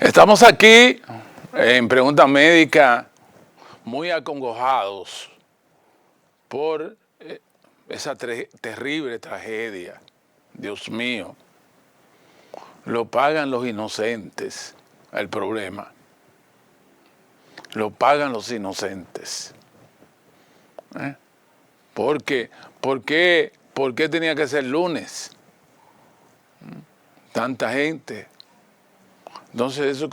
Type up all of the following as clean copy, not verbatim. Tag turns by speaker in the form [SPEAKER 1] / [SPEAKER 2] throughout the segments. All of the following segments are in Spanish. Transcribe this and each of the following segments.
[SPEAKER 1] Estamos aquí en Pregunta Médica muy acongojados por esa terrible tragedia. Dios mío, lo pagan los inocentes el problema. Lo pagan los inocentes. ¿Por qué tenía que ser lunes? Tanta gente. Entonces eso es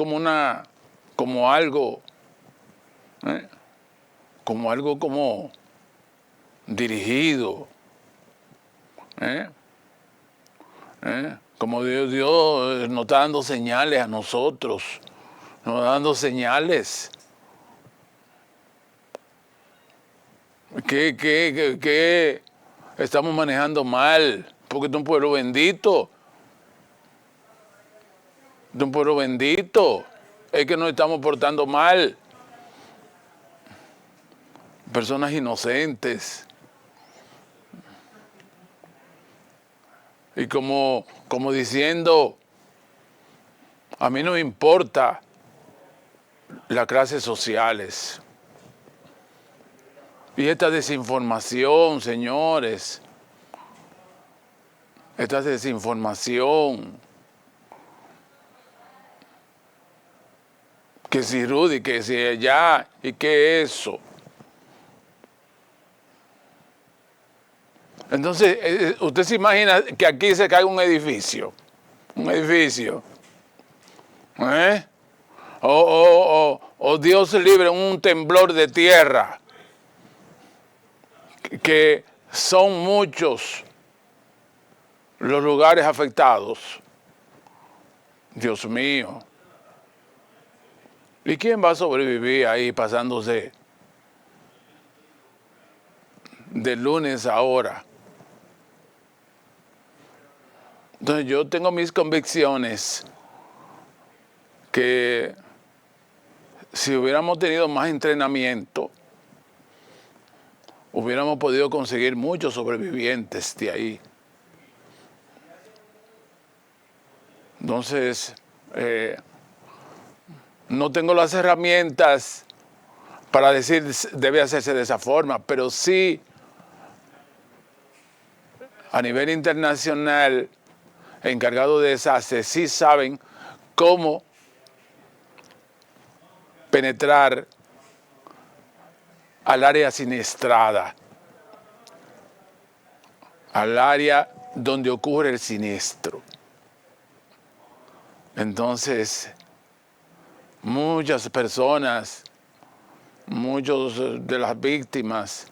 [SPEAKER 1] como algo como dirigido, como Dios nos está dando señales a nosotros, nos está dando señales. ¿Qué estamos manejando mal? Porque es un pueblo bendito. De un pueblo bendito. Es que nos estamos portando mal. Personas inocentes. Y como diciendo, a mí no me importa las clases sociales. Y esta desinformación, señores, esta desinformación, que si Rudy, que si allá, y que eso. Entonces, usted se imagina que aquí se cae un edificio, o Dios libre un temblor de tierra, que son muchos los lugares afectados. Dios mío. ¿Y quién va a sobrevivir ahí pasándose de lunes a ahora? Entonces yo tengo mis convicciones que si hubiéramos tenido más entrenamiento, hubiéramos podido conseguir muchos sobrevivientes de ahí. Entonces, no tengo las herramientas para decir debe hacerse de esa forma, pero sí a nivel internacional, encargados de desastres, sí saben cómo penetrar al área siniestrada, al área donde ocurre el siniestro. Entonces, muchas personas, muchos de las víctimas,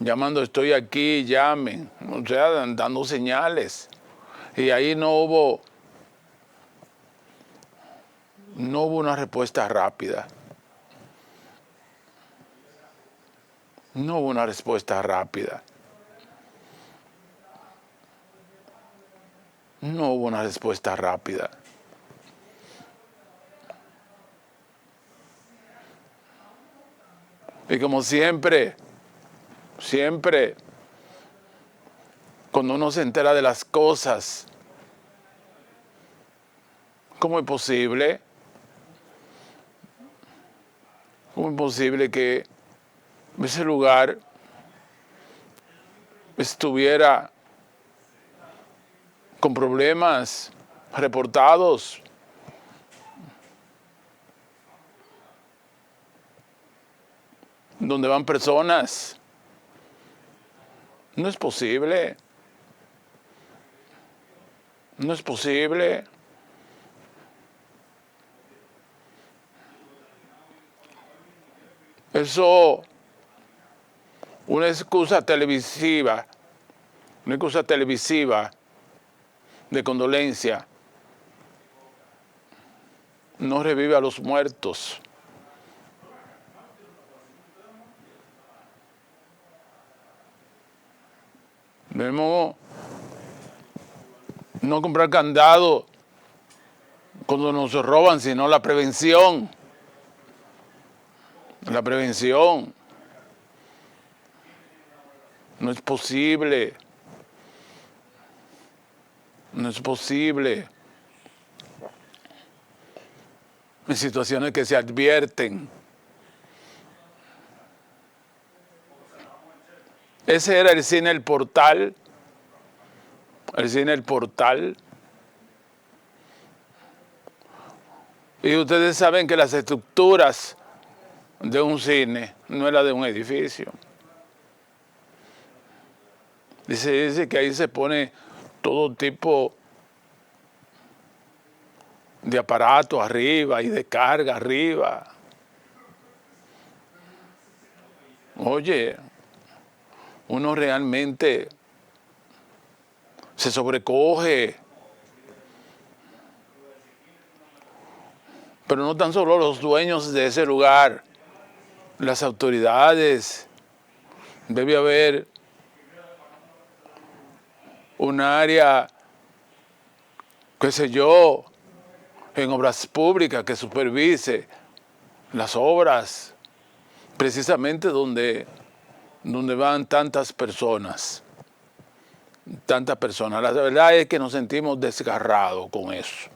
[SPEAKER 1] llamando estoy aquí, llamen, o sea, dando señales. Y ahí no hubo una respuesta rápida. No hubo una respuesta rápida. No hubo una respuesta rápida. Y como siempre, cuando uno se entera de las cosas, ¿cómo es posible? ¿Cómo es posible que ese lugar estuviera con problemas reportados? Donde van personas. No es posible. No es posible. Eso, una excusa televisiva de condolencia, no revive a los muertos. Debemos no comprar candado cuando nos roban, sino la prevención. La prevención. No es posible. No es posible. en situaciones que se advierten. Ese era el cine El Portal. El cine El Portal. Y ustedes saben que las estructuras de un cine no es la de un edificio. Dice que ahí se pone todo tipo de aparato arriba y de carga arriba. Oye, uno realmente se sobrecoge. Pero no tan solo los dueños de ese lugar, las autoridades. Debe haber un área, qué sé yo, en obras públicas que supervise las obras, precisamente donde van tantas personas. Tantas personas. La verdad es que nos sentimos desgarrados con eso.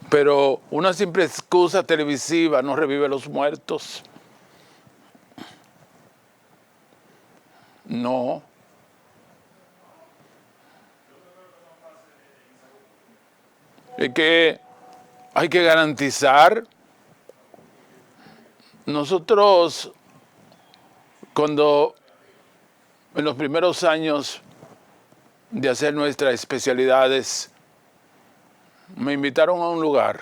[SPEAKER 1] Pero una simple excusa televisiva no revive los muertos. No. Es que hay que garantizar. Nosotros, cuando en los primeros años de hacer nuestras especialidades, me invitaron a un lugar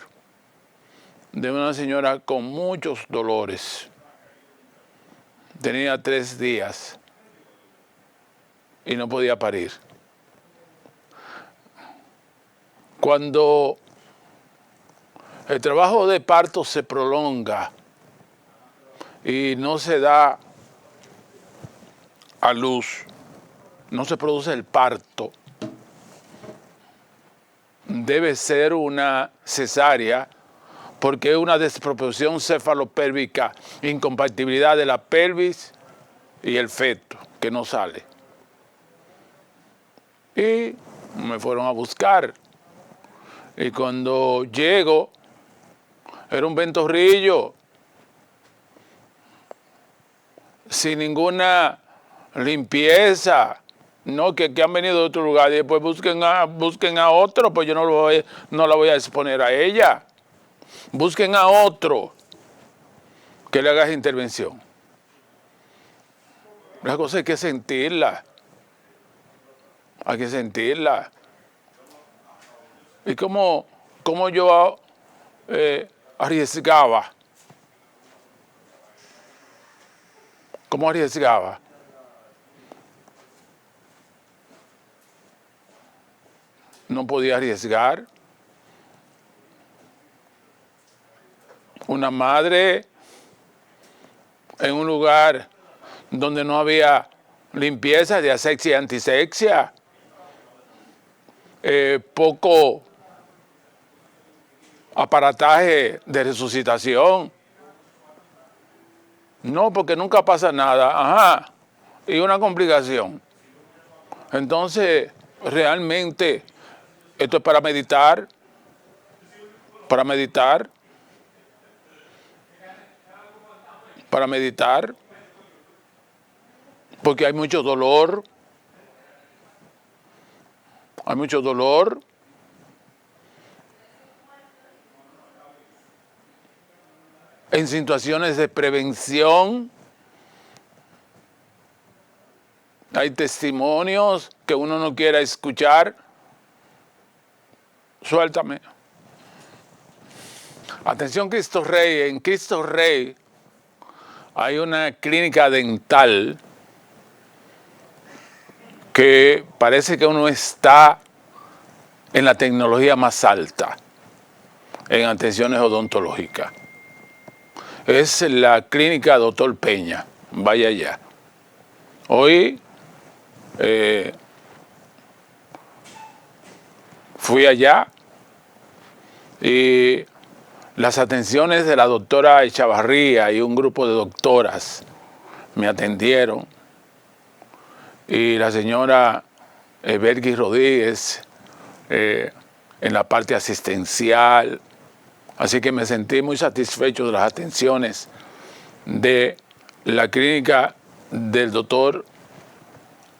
[SPEAKER 1] de una señora con muchos dolores. Tenía 3 días y no podía parir. Cuando el trabajo de parto se prolonga y no se da a luz, no se produce el parto, debe ser una cesárea porque es una desproporción cefalopélvica, incompatibilidad de la pelvis y el feto que no sale. Y me fueron a buscar. Y cuando llego, era un ventorrillo sin ninguna limpieza. No, que han venido de otro lugar y después busquen a otro, pues yo no la voy a exponer a ella. Busquen a otro que le haga intervención. La cosa hay que sentirla. Hay que sentirla. Y como yo arriesgaba. ¿Cómo arriesgaba? No podía arriesgar. Una madre en un lugar donde no había limpieza de asepsia y antisepsia, poco aparataje de resucitación. No, porque nunca pasa nada. Ajá. Y una complicación. Entonces, realmente, esto es para meditar. Para meditar. Para meditar. Porque hay mucho dolor. Hay mucho dolor. En situaciones de prevención, hay testimonios que uno no quiera escuchar. Suéltame. Atención, Cristo Rey. En Cristo Rey hay una clínica dental que parece que uno está en la tecnología más alta en atenciones odontológicas. Es la clínica Dr. Peña. Vaya allá. Hoy fui allá y las atenciones de la doctora Echavarría y un grupo de doctoras me atendieron. Y la señora Bergui Rodríguez en la parte asistencial. Así que me sentí muy satisfecho de las atenciones de la clínica del doctor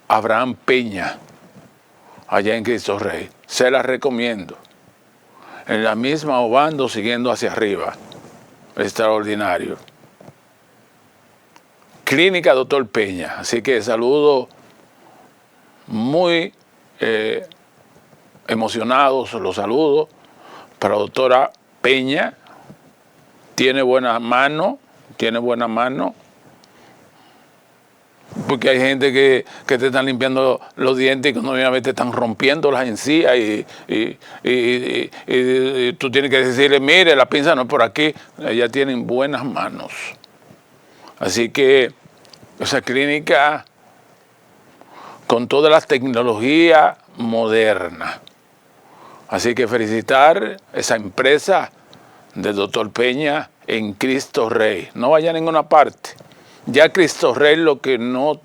[SPEAKER 1] Abraham Peña, allá en Cristo Rey. Se las recomiendo. En la misma Obando, siguiendo hacia arriba. Extraordinario. Clínica Doctor Peña. Así que saludo muy emocionados, los saludo para la doctora Peña. Tiene buena mano, porque hay gente que te están limpiando los dientes y que obviamente te están rompiendo las encías y tú tienes que decirle, mire, la pinza no es por aquí. Ellas tienen buenas manos. Así que esa clínica con toda la tecnología moderna. Así que felicitar esa empresa del doctor Peña en Cristo Rey. No vaya a ninguna parte. Ya Cristo Rey lo que no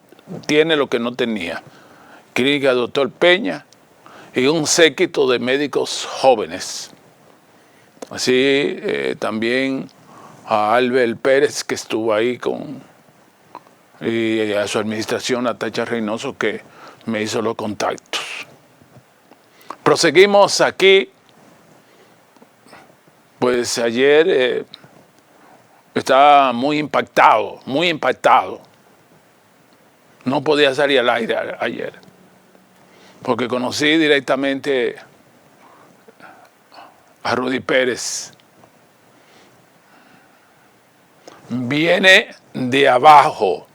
[SPEAKER 1] tiene, lo que no tenía. Clínica doctor Peña y un séquito de médicos jóvenes. Así también a Albert Pérez, que estuvo ahí y a su administración, a Tacha Reynoso, que me hizo los contactos. Proseguimos aquí. Pues ayer estaba muy impactado. No podía salir al aire ayer, porque conocí directamente a Rudy Pérez. Viene de abajo.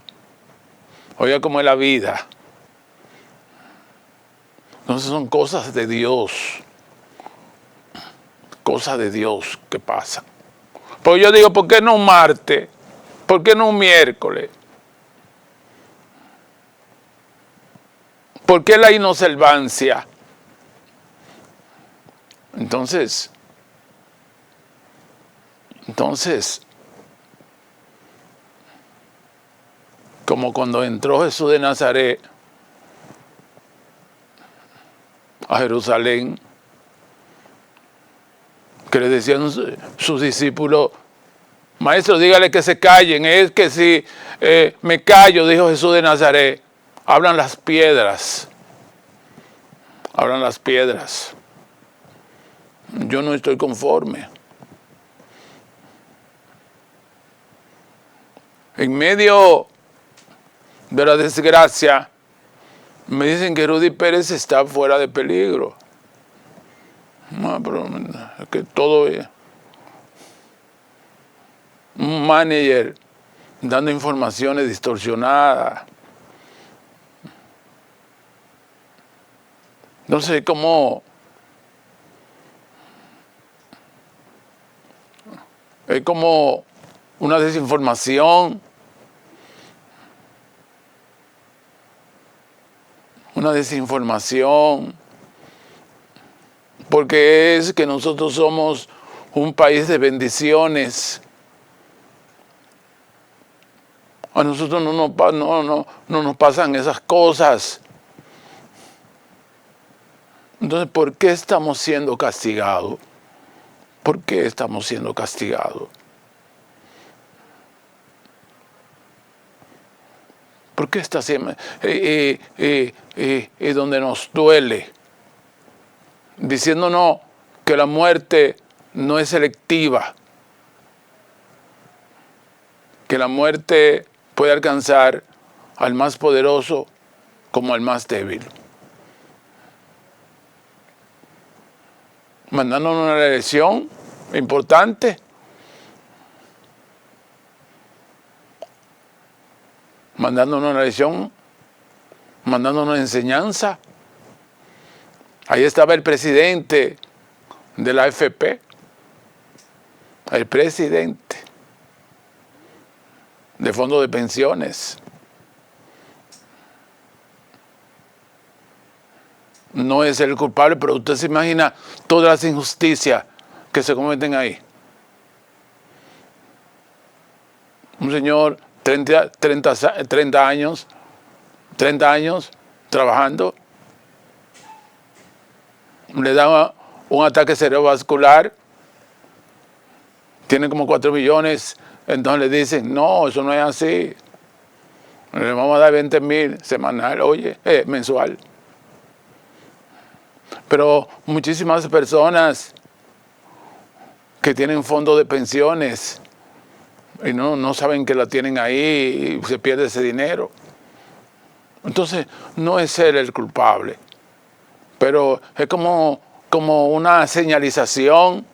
[SPEAKER 1] Oiga cómo es la vida. Entonces son cosas de Dios. Cosas de Dios que pasan. Pues yo digo, ¿por qué no un martes? ¿Por qué no un miércoles? ¿Por qué la inobservancia? Entonces, como cuando entró Jesús de Nazaret a Jerusalén, que le decían sus discípulos, maestro, dígale que se callen. Es que si me callo, dijo Jesús de Nazaret, hablan las piedras. Hablan las piedras. Yo no estoy conforme. En medio de la desgracia, me dicen que Rudy Pérez está fuera de peligro. No, pero es que todo es un manager dando informaciones distorsionadas. Entonces, es como una desinformación. Porque es que nosotros somos un país de bendiciones. A nosotros no nos pasan esas cosas. Entonces, ¿por qué estamos siendo castigados? ¿Por qué estamos siendo castigados? ¿Por qué está siempre donde nos duele? Diciéndonos que la muerte no es selectiva, que la muerte puede alcanzar al más poderoso como al más débil. Mandándonos una lección importante. Mandándonos una lección, mandándonos una enseñanza. Ahí estaba el presidente de la AFP, el presidente de fondo de pensiones. No es el culpable, pero usted se imagina todas las injusticias que se cometen ahí. Un señor, 30 años trabajando, le da un ataque cerebrovascular, tiene como 4 millones, entonces le dicen, no, eso no es así. Le vamos a dar 20,000 semanal, mensual. Pero muchísimas personas que tienen fondos de pensiones y no saben que la tienen ahí y se pierde ese dinero. Entonces, no es él el culpable, pero es como una señalización,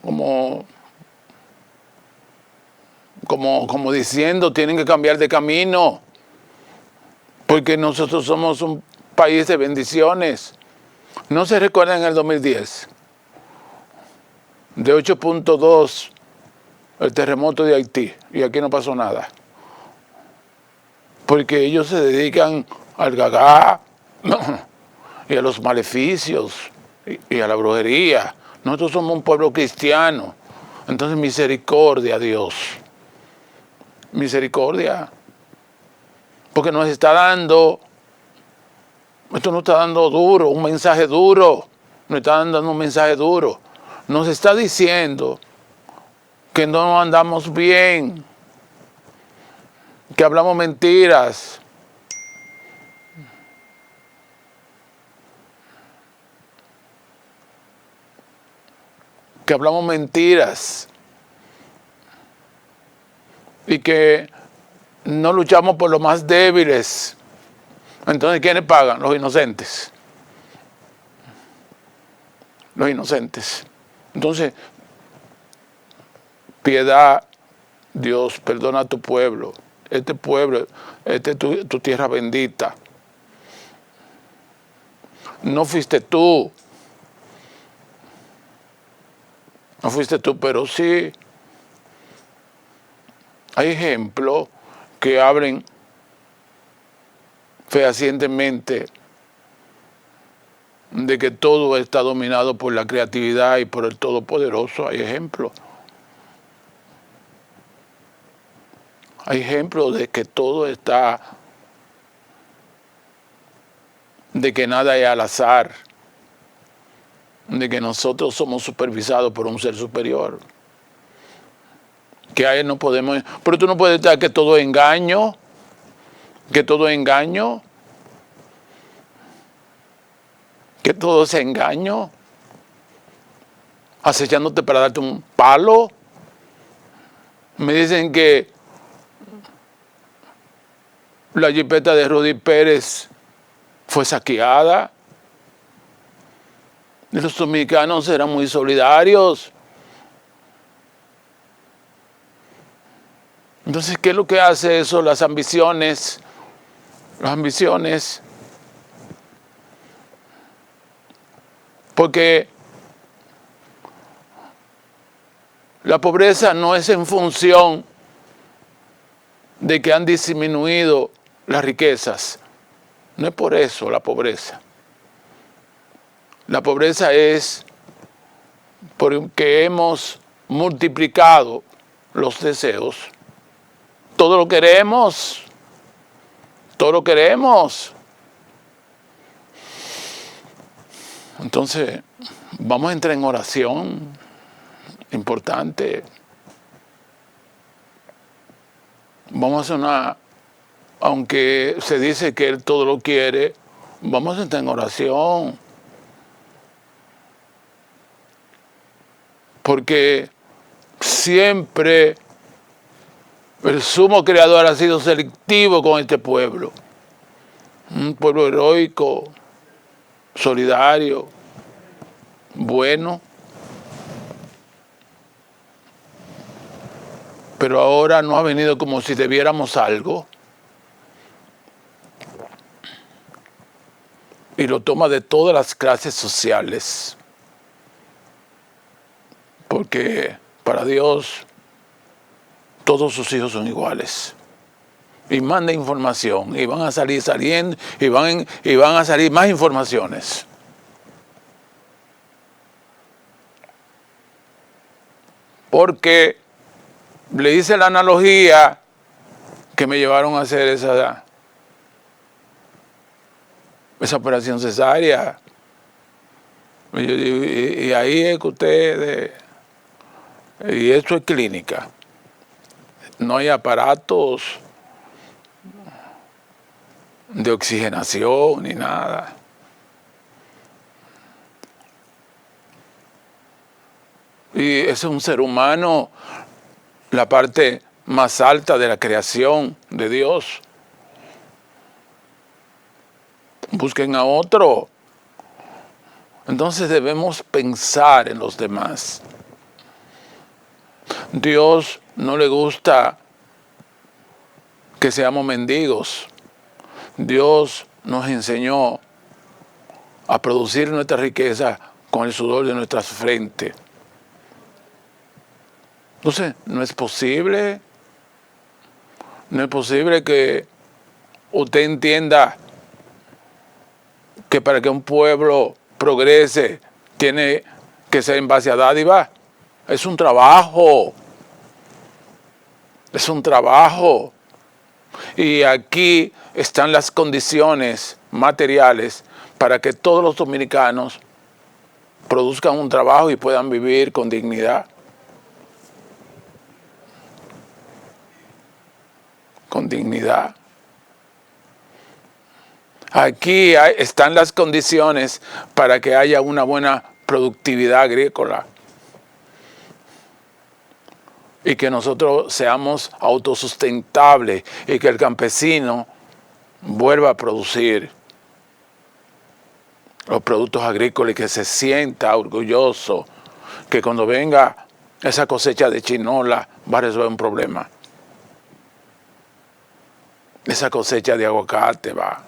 [SPEAKER 1] como diciendo, tienen que cambiar de camino, porque nosotros somos un país de bendiciones. ¿No se recuerdan en el 2010? De 8.2 el terremoto de Haití, y aquí no pasó nada. Porque ellos se dedican al gagá y a los maleficios y a la brujería. Nosotros somos un pueblo cristiano. Entonces, misericordia, Dios. Misericordia. Porque nos está dando, esto nos está dando duro, un mensaje duro. Nos está dando un mensaje duro. Nos está diciendo que no andamos bien, que hablamos mentiras, y que no luchamos por los más débiles. Entonces, ¿quiénes pagan? Los inocentes. Los inocentes. Entonces, piedad, Dios, perdona a tu pueblo. Este pueblo, esta es tu tierra bendita. No fuiste tú. No fuiste tú, pero sí hay ejemplos que hablen fehacientemente de que todo está dominado por la creatividad y por el Todopoderoso. Hay ejemplos. Hay ejemplos de que todo está, de que nada es al azar, de que nosotros somos supervisados por un ser superior. Que a él no podemos, pero tú no puedes estar que todo es engaño, que todo es engaño, que todo es engaño, acechándote para darte un palo. Me dicen que la jipeta de Rudy Pérez fue saqueada. Los dominicanos eran muy solidarios. Entonces, ¿qué es lo que hace eso? Las ambiciones. Las ambiciones. Porque la pobreza no es en función de que han disminuido las riquezas. No es por eso la pobreza. La pobreza es porque hemos multiplicado los deseos. Todo lo queremos. Todo lo queremos. Entonces, vamos a entrar en oración. Importante. Vamos a hacer una, aunque se dice que Él todo lo quiere, vamos a entrar en oración. Porque siempre el sumo creador ha sido selectivo con este pueblo. Un pueblo heroico, solidario, bueno. Pero ahora no ha venido como si debiéramos algo. Y lo toma de todas las clases sociales. Porque para Dios todos sus hijos son iguales. Y manda información, y van a salir saliendo, y van a salir más informaciones. Porque le hice la analogía que me llevaron a hacer esa operación cesárea. Y ahí es que usted, y eso es clínica. No hay aparatos de oxigenación ni nada. Y ese es un ser humano, la parte más alta de la creación de Dios. Busquen a otro. Entonces debemos pensar en los demás. Dios no le gusta que seamos mendigos. Dios nos enseñó a producir nuestra riqueza con el sudor de nuestras frentes. Entonces, no es posible que usted entienda que para que un pueblo progrese tiene que ser en base a dádiva. Es un trabajo. Es un trabajo. Y aquí están las condiciones materiales para que todos los dominicanos produzcan un trabajo y puedan vivir con dignidad. Con dignidad. Aquí están las condiciones para que haya una buena productividad agrícola y que nosotros seamos autosustentables y que el campesino vuelva a producir los productos agrícolas y que se sienta orgulloso que cuando venga esa cosecha de chinola va a resolver un problema. Esa cosecha de aguacate va.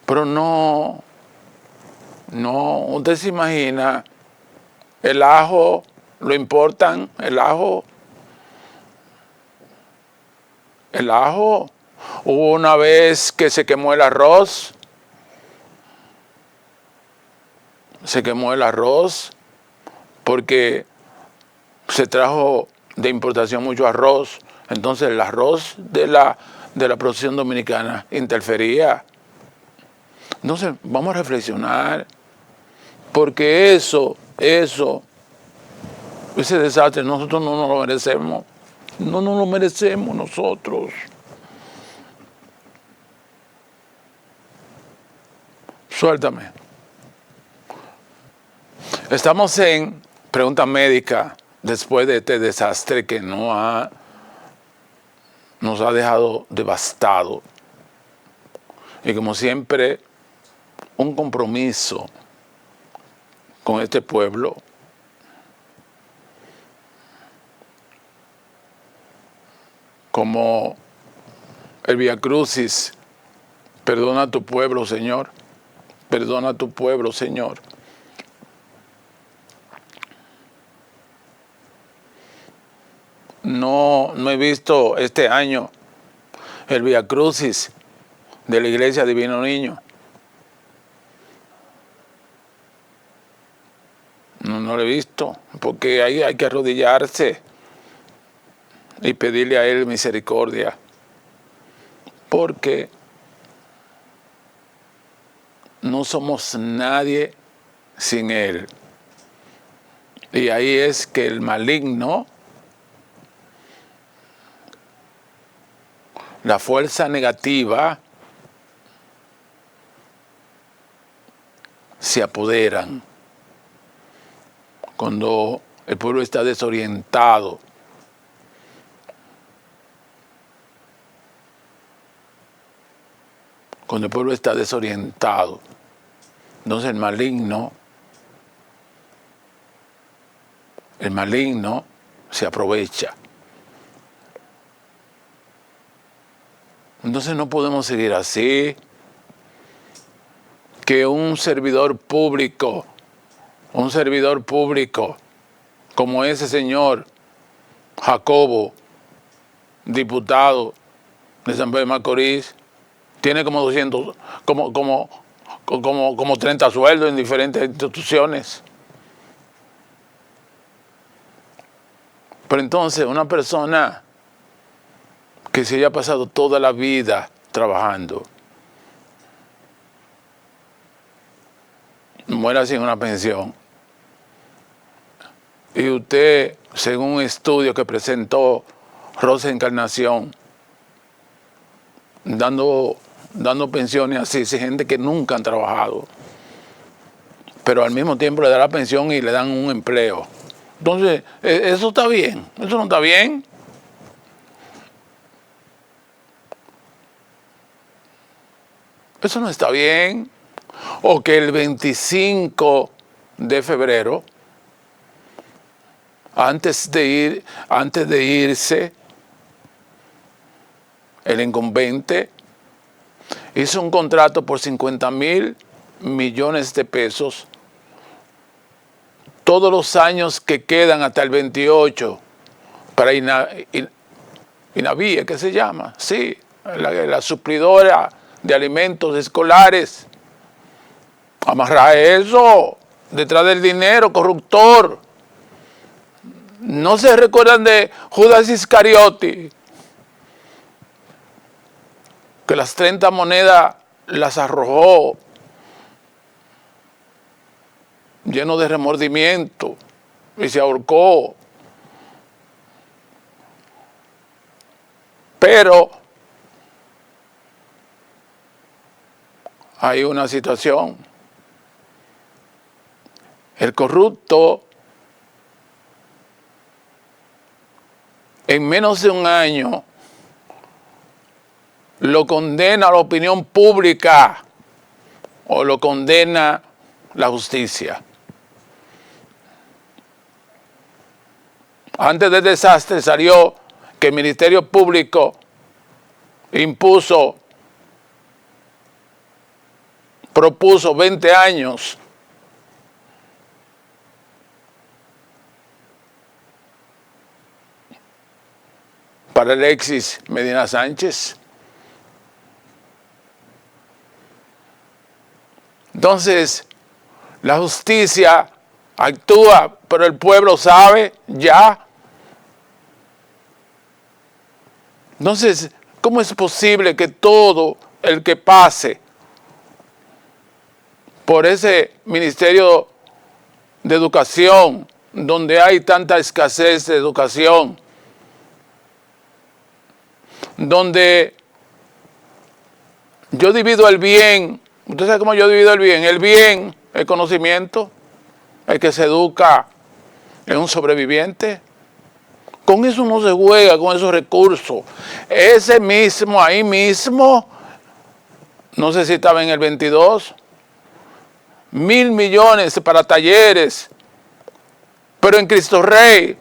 [SPEAKER 1] Pero no, usted se imagina, el ajo, lo importan, el ajo. Hubo una vez que se quemó el arroz. Se quemó el arroz porque se trajo de importación mucho arroz. Entonces el arroz de la producción dominicana interfería. Entonces vamos a reflexionar, porque ese desastre nosotros no nos lo merecemos. No nos lo merecemos nosotros. Suéltame. Estamos en pregunta médica después de este desastre que nos ha dejado devastado. Y como siempre, un compromiso con este pueblo. Como el Vía Crucis, perdona a tu pueblo, Señor. Perdona a tu pueblo, Señor. No he visto este año el Vía Crucis de la Iglesia Divino Niño. No lo he visto, porque ahí hay que arrodillarse y pedirle a Él misericordia, porque no somos nadie sin Él. Y ahí es que el maligno, la fuerza negativa, se apoderan cuando el pueblo está desorientado. Cuando el pueblo está desorientado, entonces el maligno se aprovecha. Entonces no podemos seguir así, que un servidor público como ese señor Jacobo, diputado de San Pedro de Macorís, tiene como 200, como 30 sueldos en diferentes instituciones. Pero entonces una persona que se haya pasado toda la vida trabajando, muera sin una pensión. Y usted, según un estudio que presentó Rosa Encarnación, dando pensiones así, sí, gente que nunca han trabajado, pero al mismo tiempo le da la pensión y le dan un empleo. Entonces, eso está bien, eso no está bien. Eso no está bien. O que el 25 de febrero, antes de irse, el incumbente hizo un contrato por 50,000 millones de pesos todos los años que quedan hasta el 28 para INAVIE, ¿qué se llama? Sí, la suplidora de alimentos escolares. Amarrar eso detrás del dinero corruptor. ¿No se recuerdan de Judas Iscariote? Que las 30 monedas las arrojó lleno de remordimiento y se ahorcó. Pero hay una situación. El corrupto en menos de un año lo condena la opinión pública o lo condena la justicia. Antes del desastre salió que el Ministerio Público propuso 20 años para Alexis Medina Sánchez. Entonces, la justicia actúa, pero el pueblo sabe ya. Entonces, ¿cómo es posible que todo el que pase por ese Ministerio de Educación, donde hay tanta escasez de educación, donde yo divido el bien? ¿Usted sabe cómo yo divido el bien? El bien, el conocimiento, el que se educa es un sobreviviente. Con eso no se juega, con esos recursos. Ese mismo, ahí mismo, no sé si estaba en el 22, 1,000 millones para talleres, pero en Cristo Rey,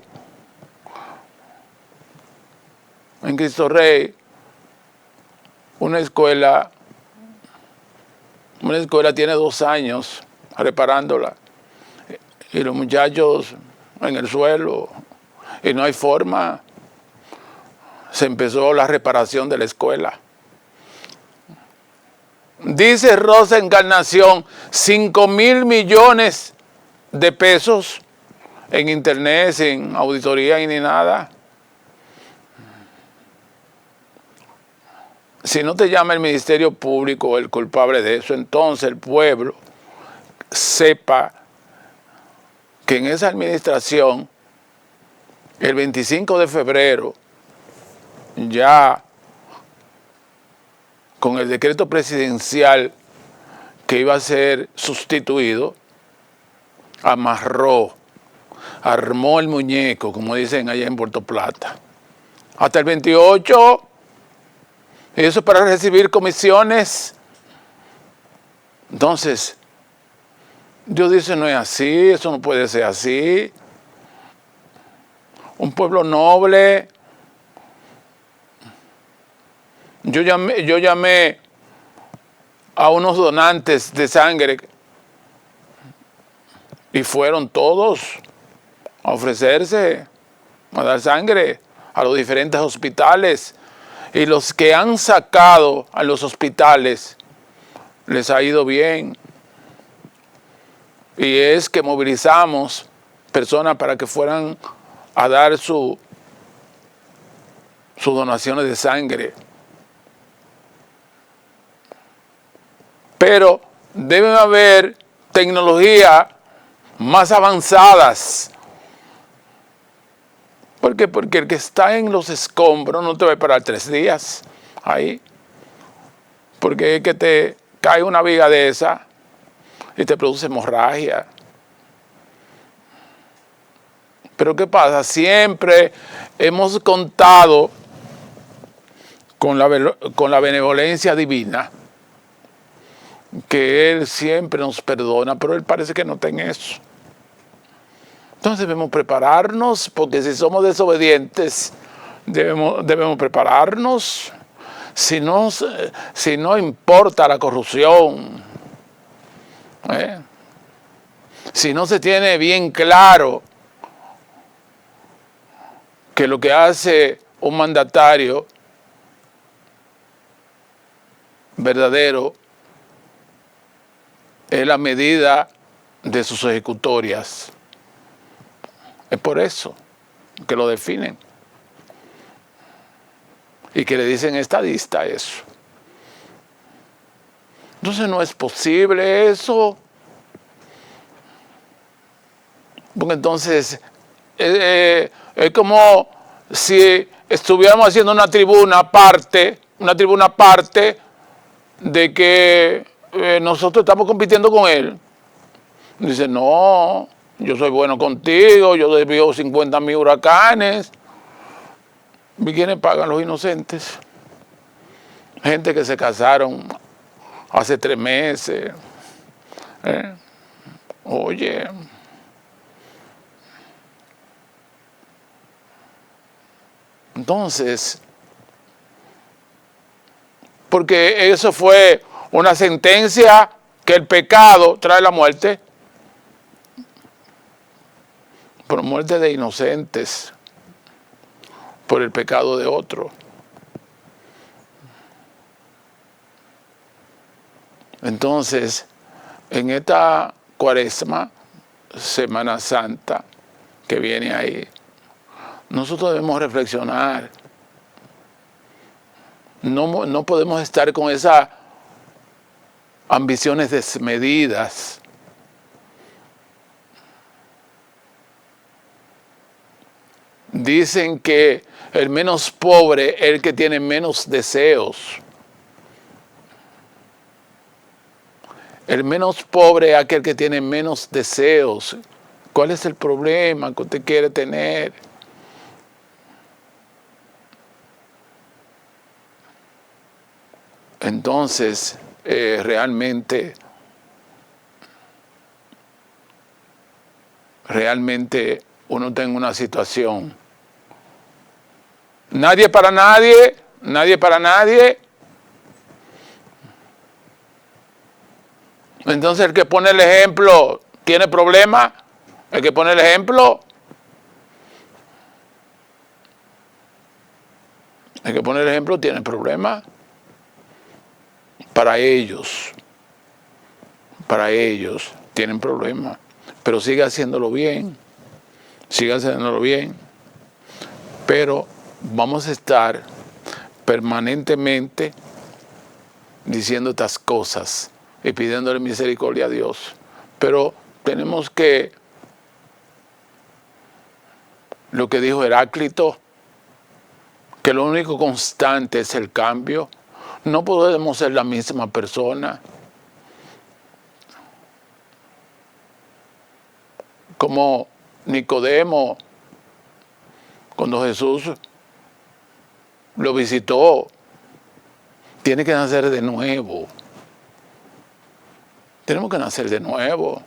[SPEAKER 1] una escuela tiene 2 años reparándola y los muchachos en el suelo y no hay forma. Se empezó la reparación de la escuela. Dice Rosa Encarnación, 5,000 millones de pesos en internet, sin auditoría y ni nada. Si no te llama el Ministerio Público el culpable de eso, entonces el pueblo sepa que en esa administración, el 25 de febrero, ya con el decreto presidencial que iba a ser sustituido, armó el muñeco, como dicen allá en Puerto Plata. Hasta el 28, eso es para recibir comisiones. Entonces, Dios dice, no es así, eso no puede ser así. Un pueblo noble. Yo llamé a unos donantes de sangre y fueron todos a ofrecerse, a dar sangre a los diferentes hospitales. Y los que han sacado a los hospitales les ha ido bien. Y es que movilizamos personas para que fueran a dar sus donaciones de sangre. Pero deben haber tecnología más avanzadas. ¿Por qué? Porque el que está en los escombros no te va a esperar 3 días ahí. Porque es que te cae una viga de esa y te produce hemorragia. Pero ¿qué pasa? Siempre hemos contado con la benevolencia divina, que Él siempre nos perdona, pero Él parece que no está en eso. Entonces debemos prepararnos, porque si somos desobedientes, debemos prepararnos. Si no importa la corrupción, si no se tiene bien claro que lo que hace un mandatario verdadero es la medida de sus ejecutorias. Es por eso que lo definen y que le dicen estadista eso. Entonces no es posible eso, porque entonces es como si estuviéramos haciendo una tribuna aparte de que nosotros estamos compitiendo con él. Dice, no, yo soy bueno contigo, yo desvío 50,000 huracanes. ¿Y quiénes pagan? Los inocentes. Gente que se casaron hace 3 meses. Oye. Entonces, porque eso fue una sentencia que el pecado trae la muerte, por muerte de inocentes, por el pecado de otro. Entonces, en esta Cuaresma, Semana Santa, que viene ahí, nosotros debemos reflexionar. No podemos estar con esas ambiciones desmedidas. Dicen que el menos pobre es el que tiene menos deseos. El menos pobre es aquel que tiene menos deseos. ¿Cuál es el problema que usted quiere tener? Entonces, realmente uno está en una situación. Nadie para nadie, nadie para nadie. Entonces el que pone el ejemplo tiene problemas. El que pone el ejemplo, tiene problemas. Para ellos tienen problemas, pero sigue haciéndolo bien, pero vamos a estar permanentemente diciendo estas cosas y pidiéndole misericordia a Dios, pero tenemos que, lo que dijo Heráclito, que lo único constante es el cambio. No podemos ser la misma persona. Como Nicodemo, cuando Jesús lo visitó, tiene que nacer de nuevo. Tenemos que nacer de nuevo.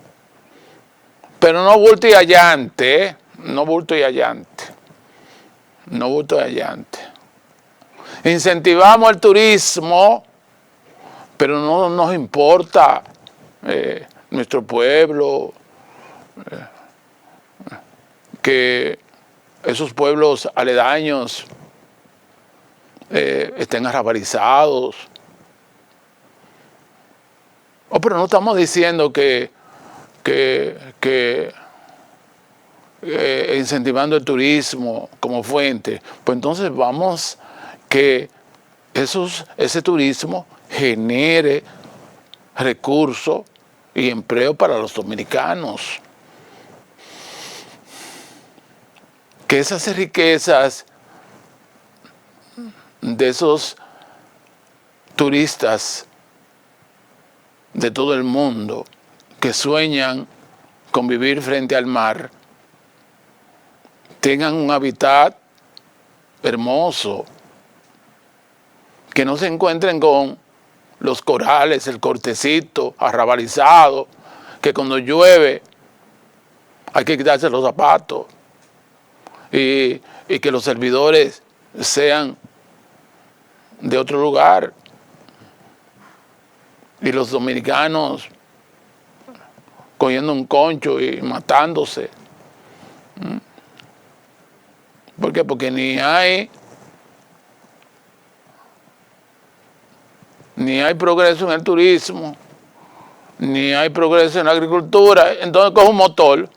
[SPEAKER 1] Pero no bulto y allante, no bulto y allante. Incentivamos el turismo, pero no nos importa nuestro pueblo, que esos pueblos aledaños estén arrabalizados. Pero no estamos diciendo que incentivando el turismo como fuente, pues entonces vamos que ese turismo genere recursos y empleo para los dominicanos. Que esas riquezas de esos turistas de todo el mundo que sueñan con vivir frente al mar, tengan un hábitat hermoso, que no se encuentren con los corales, el cortecito arrabalizado, que cuando llueve hay que quitarse los zapatos, y que los servidores sean de otro lugar, y los dominicanos cogiendo un concho y matándose. ¿Por qué? Porque ni hay progreso en el turismo, ni hay progreso en la agricultura. Entonces coge un motor.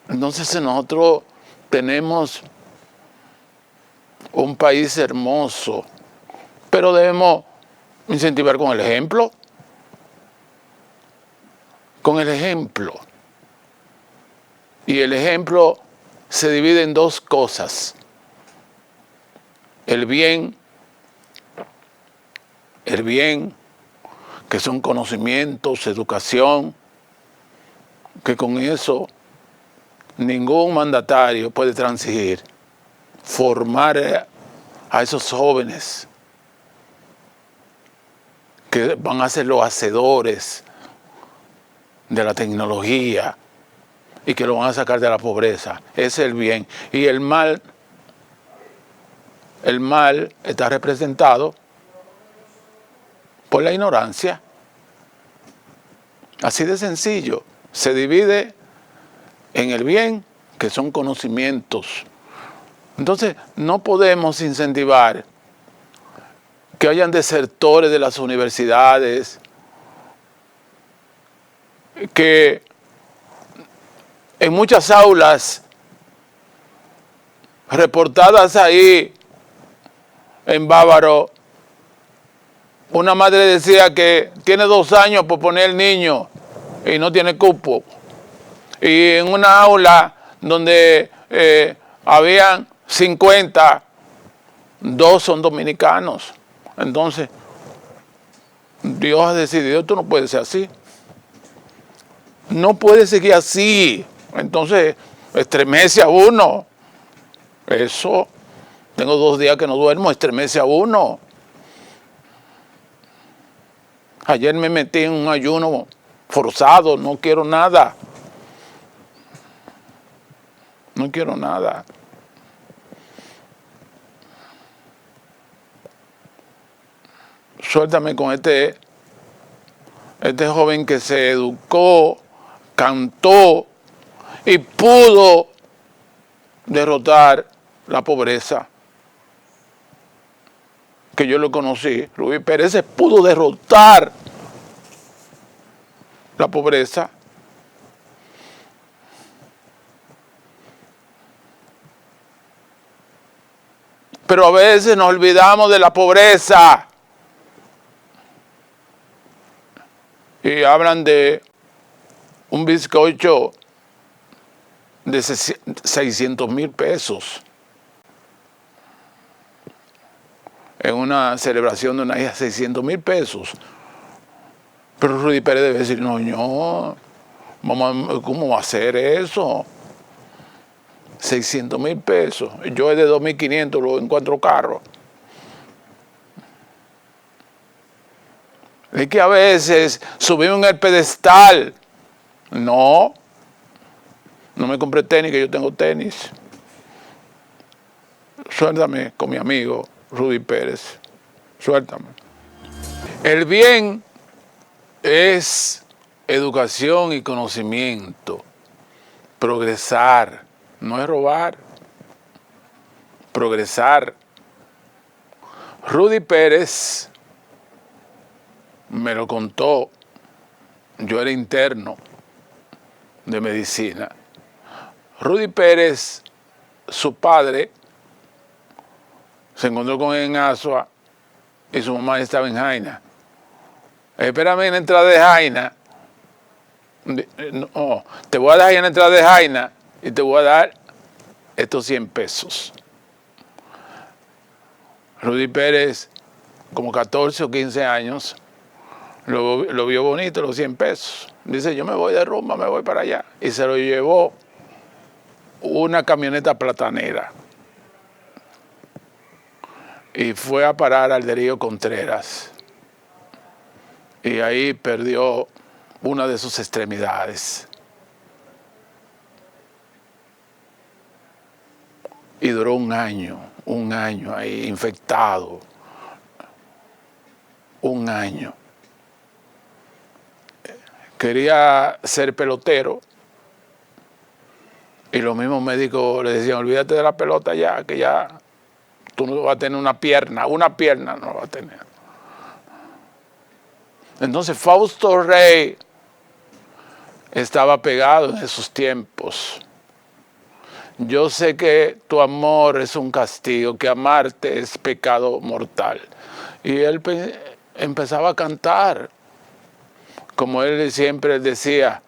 [SPEAKER 1] Entonces nosotros tenemos un país hermoso, pero debemos incentivar con el ejemplo. Con el ejemplo. Y el ejemplo se divide en dos cosas: el bien, que son conocimientos, educación, que con eso ningún mandatario puede transigir. Formar a esos jóvenes que van a ser los hacedores de la tecnología y que lo van a sacar de la pobreza. Ese es el bien. Y el mal está representado por la ignorancia. Así de sencillo. Se divide en el bien, que son conocimientos. Entonces, no podemos incentivar que hayan desertores de las universidades, que en muchas aulas reportadas ahí en Bávaro, una madre decía que tiene 2 años por poner el niño y no tiene cupo. Y en una aula donde habían 50, 2 son dominicanos. Entonces, Dios ha decidido, esto no puede ser así. No puede seguir así. Entonces, estremece a uno. Eso, tengo 2 días que no duermo, estremece a uno. Ayer me metí en un ayuno forzado, no quiero nada. No quiero nada. Suéltame con este joven que se educó, cantó y pudo derrotar la pobreza. Que yo lo conocí, Rubí Pérez pudo derrotar la pobreza. Pero a veces nos olvidamos de la pobreza. Y hablan de un bizcocho de 600,000 pesos en una celebración de una hija, 600,000 pesos. Pero Rudy Pérez debe decir, no, ¿cómo va a hacer eso? 600,000 pesos. Yo es de 2.500, lo encuentro caro. Es que a veces subimos en el pedestal. No me compré tenis, que yo tengo tenis. Suéltame con mi amigo Rudy Pérez. Suéltame. El bien es educación y conocimiento. Progresar. No es robar. Progresar. Rudy Pérez me lo contó. Yo era interno de medicina. Rudy Pérez, su padre, se encontró con él en Asua y su mamá estaba en Jaina. Espérame en la entrada de Jaina. No, te voy a dar en la entrada de Jaina y te voy a dar estos 100 pesos. Rudy Pérez, como 14 o 15 años, lo vio bonito, los 100 pesos. Dice, yo me voy de rumba, me voy para allá. Y se lo llevó una camioneta platanera. Y fue a parar al Río Contreras. Y ahí perdió una de sus extremidades. Y duró un año ahí infectado. Un año. Quería ser pelotero. Y los mismos médicos le decían, olvídate de la pelota ya, que ya tú no vas a tener una pierna no vas a tener. Entonces Fausto Rey estaba pegado en esos tiempos. Yo sé que tu amor es un castigo, que amarte es pecado mortal. Y él empezaba a cantar, como él siempre decía,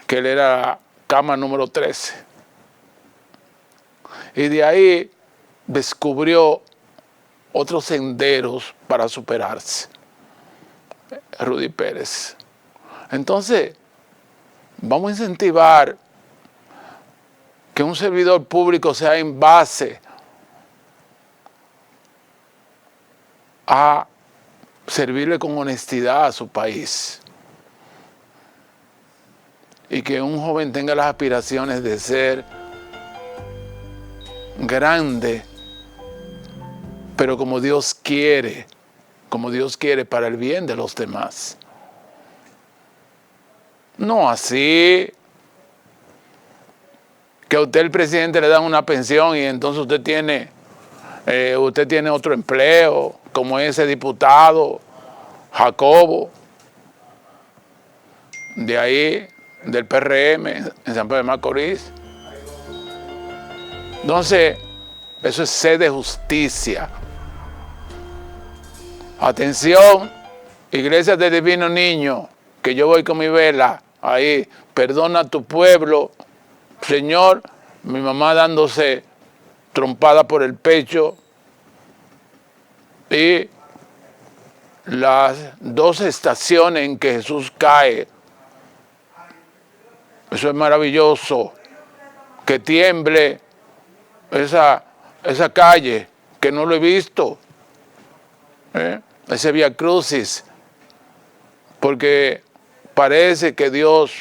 [SPEAKER 1] que él era cama número 13. Y de ahí descubrió otros senderos para superarse. Rudy Pérez. Entonces, vamos a incentivar que un servidor público sea en base a servirle con honestidad a su país. Y que un joven tenga las aspiraciones de ser grande, pero como Dios quiere para el bien de los demás. No así que a usted el presidente le dan una pensión y entonces usted tiene otro empleo, como ese diputado Jacobo, de ahí, del PRM, en San Pedro de Macorís. Entonces, eso es sed de justicia. Atención, Iglesia del Divino Niño, que yo voy con mi vela, ahí, perdona a tu pueblo, Señor, mi mamá dándose trompada por el pecho, y las 2 estaciones en que Jesús cae, eso es maravilloso, que tiemble esa calle, que no lo he visto, ese Vía Crucis, porque parece que Dios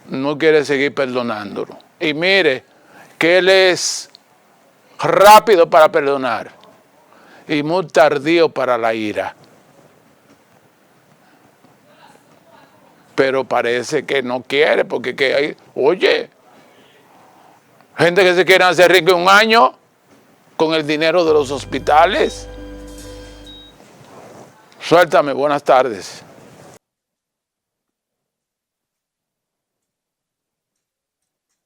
[SPEAKER 1] no quiere seguir perdonándolo. Y mire que Él es rápido para perdonar y muy tardío para la ira. Pero parece que no quiere, porque hay, oye, gente que se quiere hacer rico en un año con el dinero de los hospitales. Suéltame, buenas tardes.